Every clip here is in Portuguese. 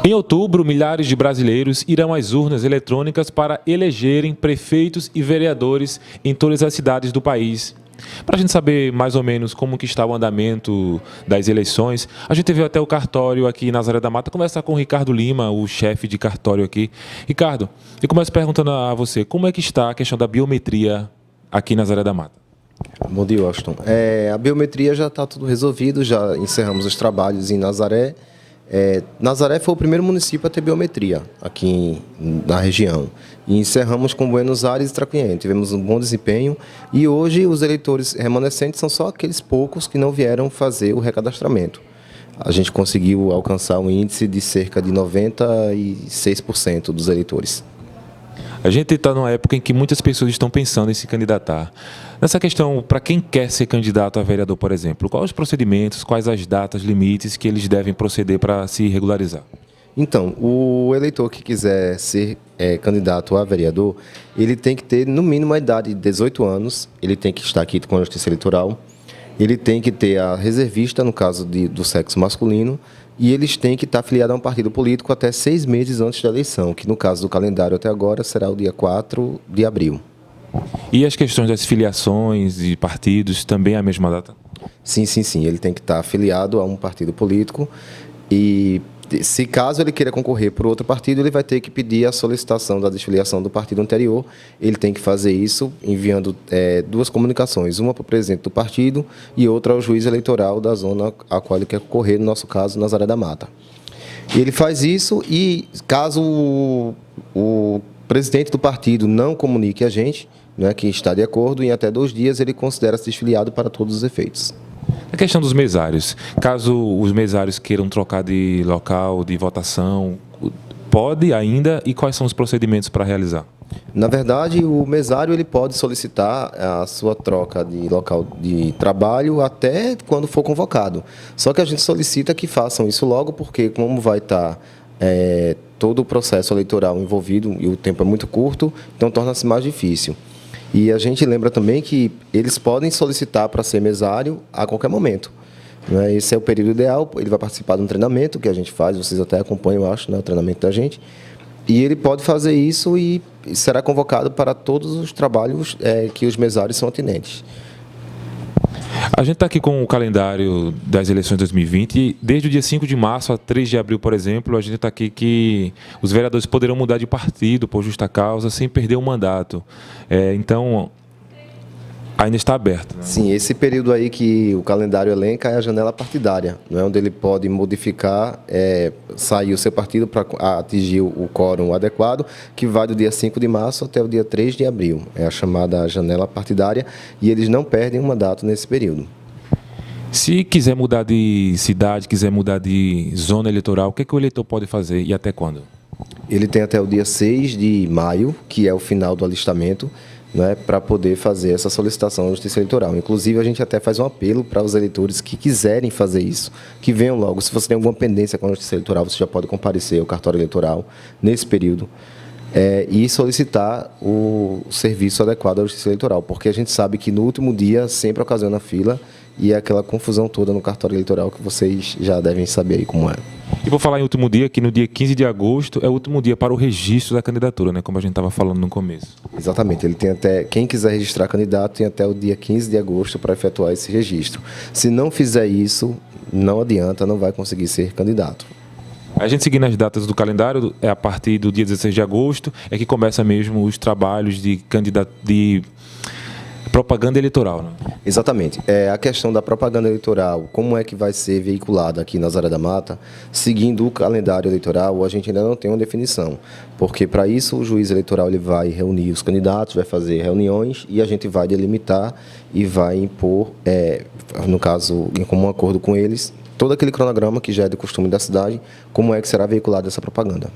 Em outubro, milhares de brasileiros irão às urnas eletrônicas para elegerem prefeitos e vereadores em todas as cidades do país. Para a gente saber mais ou menos como que está o andamento das eleições, a gente veio até o cartório aqui em Nazaré da Mata conversar com o Ricardo Lima, o chefe de cartório aqui. Ricardo, eu começo perguntando a você, como é que está a questão da biometria aqui em Nazaré da Mata? Bom dia, Washington. A biometria já está tudo resolvido, já encerramos os trabalhos em Nazaré. Nazaré foi o primeiro município a ter biometria aqui na região. E encerramos com Buenos Aires e Tracuinhém. Tivemos um bom desempenho e hoje os eleitores remanescentes são só aqueles poucos que não vieram fazer o recadastramento. A gente conseguiu alcançar um índice de cerca de 96% dos eleitores. A gente está numa época em que muitas pessoas estão pensando em se candidatar. Nessa questão, para quem quer ser candidato a vereador, por exemplo, quais os procedimentos, quais as datas, limites que eles devem proceder para se regularizar? Então, o eleitor que quiser ser candidato a vereador, ele tem que ter, no mínimo, a idade de 18 anos, ele tem que estar aqui com a Justiça Eleitoral, ele tem que ter a reservista, no caso do sexo masculino, e eles têm que estar afiliados a um partido político até 6 meses antes da eleição, que no caso do calendário até agora será o dia 4 de abril. E as questões das filiações e partidos também é a mesma data? Sim. Ele tem que estar afiliado a um partido político e, se caso ele queira concorrer por outro partido, ele vai ter que pedir a solicitação da desfiliação do partido anterior. Ele tem que fazer isso enviando 2 comunicações, uma para o presidente do partido e outra ao juiz eleitoral da zona a qual ele quer concorrer, no nosso caso, Nazaré da Mata. Ele faz isso e, caso o presidente do partido não comunique a gente, né, que está de acordo, em até 2 dias ele considera-se desfiliado para todos os efeitos. A questão dos mesários. Caso os mesários queiram trocar de local de votação, pode ainda? E quais são os procedimentos para realizar? Na verdade, o mesário ele pode solicitar a sua troca de local de trabalho até quando for convocado. Só que a gente solicita que façam isso logo, porque como vai estar todo o processo eleitoral envolvido e o tempo é muito curto, então torna-se mais difícil. E a gente lembra também que eles podem solicitar para ser mesário a qualquer momento. Né? Esse é o período ideal, ele vai participar de um treinamento que a gente faz, vocês até acompanham, eu acho, né, o treinamento da gente. E ele pode fazer isso e será convocado para todos os trabalhos que os mesários são atinentes. A gente está aqui com o calendário das eleições de 2020 e desde o dia 5 de março a 3 de abril, por exemplo, a gente está aqui que os vereadores poderão mudar de partido por justa causa sem perder o mandato. Então, ainda está aberto. Né? Sim, esse período aí que o calendário elenca é a janela partidária, não é onde ele pode modificar, sair o seu partido para atingir o quórum adequado, que vai do dia 5 de março até o dia 3 de abril. É a chamada janela partidária e eles não perdem o mandato nesse período. Se quiser mudar de cidade, quiser mudar de zona eleitoral, o que o eleitor pode fazer e até quando? Ele tem até o dia 6 de maio, que é o final do alistamento, né, para poder fazer essa solicitação à Justiça Eleitoral. Inclusive, a gente até faz um apelo para os eleitores que quiserem fazer isso, que venham logo. Se você tem alguma pendência com a Justiça Eleitoral, você já pode comparecer ao cartório eleitoral nesse período e solicitar o serviço adequado à Justiça Eleitoral, porque a gente sabe que no último dia sempre ocasiona fila e é aquela confusão toda no cartório eleitoral que vocês já devem saber aí como é. E vou falar em último dia, que no dia 15 de agosto é o último dia para o registro da candidatura, né? Como a gente estava falando no começo. Exatamente, ele tem até, quem quiser registrar candidato tem até o dia 15 de agosto para efetuar esse registro. Se não fizer isso, não adianta, não vai conseguir ser candidato. A gente seguindo as datas do calendário, a partir do dia 16 de agosto, é que começa mesmo os trabalhos de propaganda eleitoral, né? Exatamente. A questão da propaganda eleitoral, como é que vai ser veiculada aqui na Nazaré da Mata, seguindo o calendário eleitoral, a gente ainda não tem uma definição, porque para isso o juiz eleitoral ele vai reunir os candidatos, vai fazer reuniões e a gente vai delimitar e vai impor, no caso, em comum acordo com eles, todo aquele cronograma que já é do costume da cidade, como é que será veiculada essa propaganda.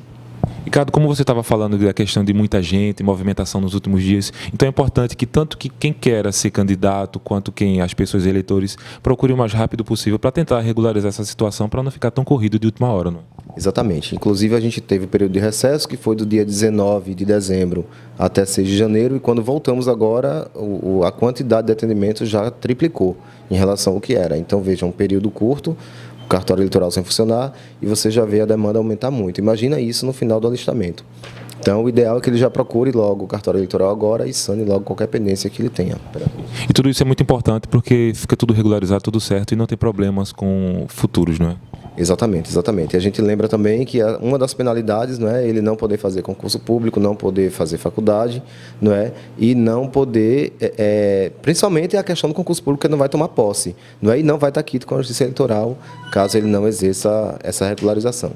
Ricardo, como você estava falando da questão de muita gente, movimentação nos últimos dias, então é importante que tanto que quem queira ser candidato, quanto as pessoas eleitores, procurem o mais rápido possível para tentar regularizar essa situação, para não ficar tão corrido de última hora. Não? Exatamente. Inclusive, a gente teve o período de recesso, que foi do dia 19 de dezembro até 6 de janeiro, e quando voltamos agora, a quantidade de atendimentos já triplicou em relação ao que era. Então, veja, um período curto, cartório eleitoral sem funcionar e você já vê a demanda aumentar muito. Imagina isso no final do alistamento. Então, o ideal é que ele já procure logo o cartório eleitoral agora e sane logo qualquer pendência que ele tenha. E tudo isso é muito importante porque fica tudo regularizado, tudo certo e não tem problemas com futuros, não é? Exatamente, exatamente. E a gente lembra também que uma das penalidades, não é, ele não poder fazer concurso público, não poder fazer faculdade, não é, e não poder, principalmente a questão do concurso público, que ele não vai tomar posse, não é, e não vai estar quisto com a Justiça Eleitoral, caso ele não exerça essa regularização.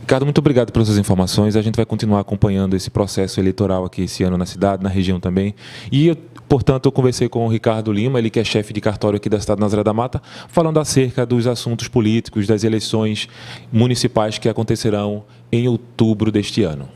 Ricardo, muito obrigado pelas suas informações. A gente vai continuar acompanhando esse processo eleitoral aqui esse ano na cidade, na região também. E, portanto, eu conversei com o Ricardo Lima, ele que é chefe de cartório aqui da cidade de Nazaré da Mata, falando acerca dos assuntos políticos, das eleições municipais que acontecerão em outubro deste ano.